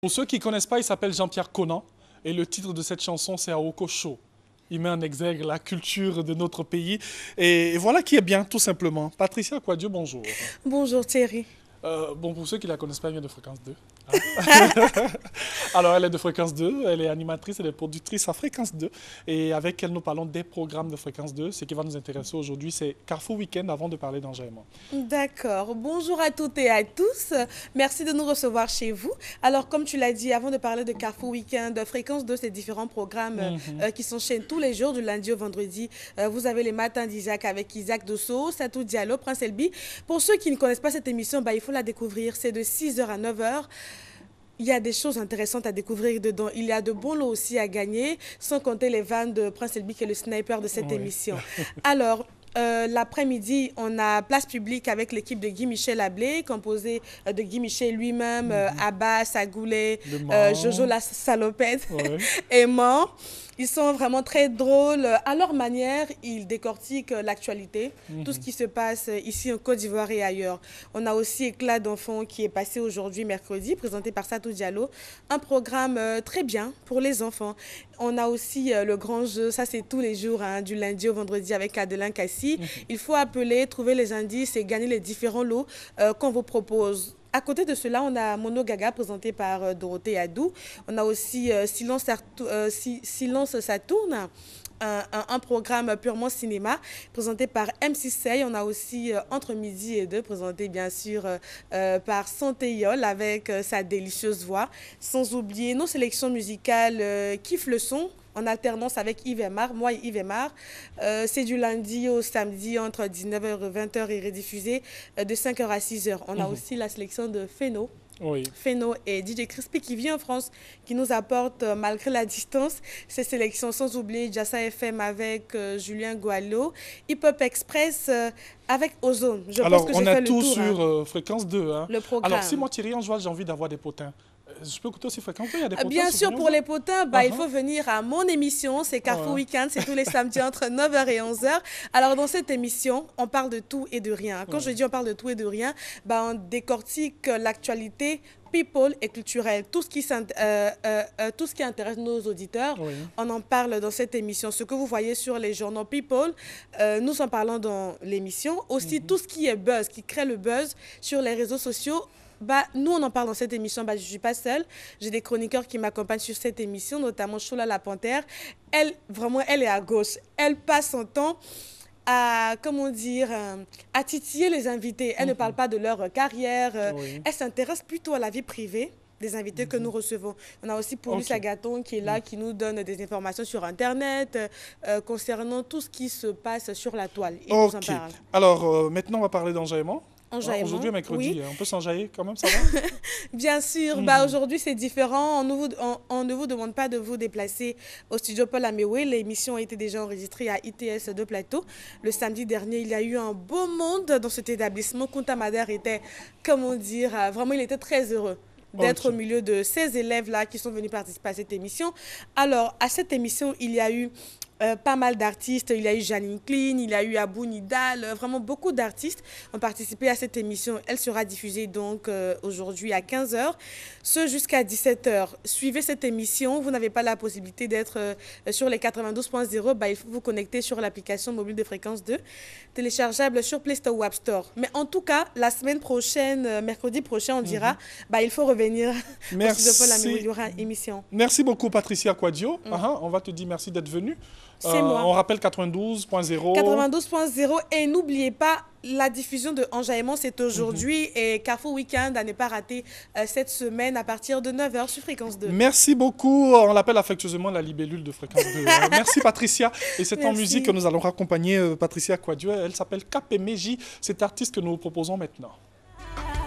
Pour ceux qui ne connaissent pas, il s'appelle Jean-Pierre Conan et le titre de cette chanson, c'est Aoko Show. Il met en exergue la culture de notre pays et voilà qui est bien, tout simplement. Patricia Quadio, bonjour. Bonjour Thierry. Bon, pour ceux qui ne la connaissent pas, elle vient de Fréquence 2. Hein? Alors, elle est de Fréquence 2, elle est animatrice, elle est productrice à Fréquence 2. Et avec elle, nous parlons des programmes de Fréquence 2. Ce qui va nous intéresser aujourd'hui, c'est Carrefour Week-end avant de parler d'enjaillement. D'accord. Bonjour à toutes et à tous. Merci de nous recevoir chez vous. Alors, comme tu l'as dit, avant de parler de Carrefour Week-end, Fréquence 2, c'est différents programmes qui s'enchaînent tous les jours, du lundi au vendredi. Vous avez les matins d'Isaac avec Isaac Dosso, Satou Diallo, Prince Elbi. Pour ceux qui ne connaissent pas cette émission, il faut la découvrir. C'est de 6h à 9h. Il y a des choses intéressantes à découvrir dedans. Il y a de bons lots aussi à gagner, sans compter les vannes de Prince Elbi, qui est le sniper de cette émission. Alors, l'après-midi, on a place publique avec l'équipe de Guy Michel Ablé, composée de Guy Michel lui-même, Abbas, Agoulet, Jojo la salopette et Man. Ils sont vraiment très drôles. À leur manière, ils décortiquent l'actualité, tout ce qui se passe ici en Côte d'Ivoire et ailleurs. On a aussi Éclat d'enfants qui est passé aujourd'hui, mercredi, présenté par Satou Diallo. Un programme très bien pour les enfants. On a aussi le grand jeu, ça c'est tous les jours, du lundi au vendredi avec Adelin Kassi. Il faut appeler, trouver les indices et gagner les différents lots qu'on vous propose. À côté de cela, on a Mono Gaga présenté par Dorothée Adou. On a aussi Silence, ça tourne, un programme purement cinéma présenté par MC Sey. On a aussi Entre midi et deux présenté bien sûr par Santé Yol avec sa délicieuse voix. Sans oublier nos sélections musicales Kiffe le son, en alternance avec Yves Aymar, moi et Yves Aymar. C'est du lundi au samedi entre 19h et 20h et rediffusé de 5h à 6h. On a aussi la sélection de Feno. Feno et DJ Crispy qui vit en France, qui nous apporte, malgré la distance, ces sélections, sans oublier Jassa FM avec Julien Guallo, Hip Hop Express avec Ozone. Alors, on a tout sur Fréquence 2. Hein. Le programme. Alors, si moi, Thierry, en joie, j'ai envie d'avoir des potins, je peux écouter aussi Fréquence 2, il y a des potins? Bien sûr, pour les potins, il faut venir à mon émission, c'est Carrefour Week-end, c'est tous les samedis entre 9h et 11h. Alors, dans cette émission, on parle de tout et de rien. Quand je dis on parle de tout et de rien, on décortique l'actualité people et culturelle, tout ce qui intéresse nos auditeurs, on en parle dans cette émission. Ce que vous voyez sur les journaux people, nous en parlons dans l'émission. Aussi, tout ce qui est buzz, qui crée le buzz sur les réseaux sociaux, nous, on en parle dans cette émission. Je ne suis pas seule. J'ai des chroniqueurs qui m'accompagnent sur cette émission, notamment Choula la Panthère. Elle, vraiment, elle est à gauche. Elle passe son temps à, à titiller les invités. Elle ne parle pas de leur carrière. Elle s'intéresse plutôt à la vie privée des invités que nous recevons. On a aussi Paulus Agaton qui est là, qui nous donne des informations sur Internet concernant tout ce qui se passe sur la toile. Il nous en parle. Alors, maintenant, on va parler d'enjaillement. Aujourd'hui est mercredi, on peut s'enjailler quand même, ça va? Bien sûr, aujourd'hui c'est différent. On ne vous demande pas de vous déplacer au studio Paul Améoué. L'émission a été déjà enregistrée à ITS de Plateau. Le samedi dernier, il y a eu un beau monde dans cet établissement. Kunta Mader était, vraiment il était très heureux d'être au milieu de ces élèves-là qui sont venus participer à cette émission. Alors, à cette émission, il y a eu pas mal d'artistes. Il y a eu Janine Clean, il y a eu Abou Nidal, vraiment beaucoup d'artistes ont participé à cette émission. Elle sera diffusée donc aujourd'hui à 15h, ce jusqu'à 17h. Suivez cette émission. Vous n'avez pas la possibilité d'être sur les 92.0. Il faut vous connecter sur l'application mobile de Fréquence 2, téléchargeable sur Play Store ou App Store. Mais en tout cas, la semaine prochaine, mercredi prochain, on dira, il faut revenir au studio Paul Améoué. Il y aura émission. Merci beaucoup, Patricia Quadio. On va te dire merci d'être venue. C'est moi. On rappelle 92.0. 92.0 et n'oubliez pas, la diffusion de Enjaillement, c'est aujourd'hui et Carrefour Week-end à ne pas rater cette semaine à partir de 9h sur Fréquence 2. Merci beaucoup. On l'appelle affectueusement la libellule de Fréquence 2. Merci Patricia. Et c'est en musique que nous allons raccompagner Patricia Quadio. Elle s'appelle Kapé Meji, cet artiste que nous vous proposons maintenant.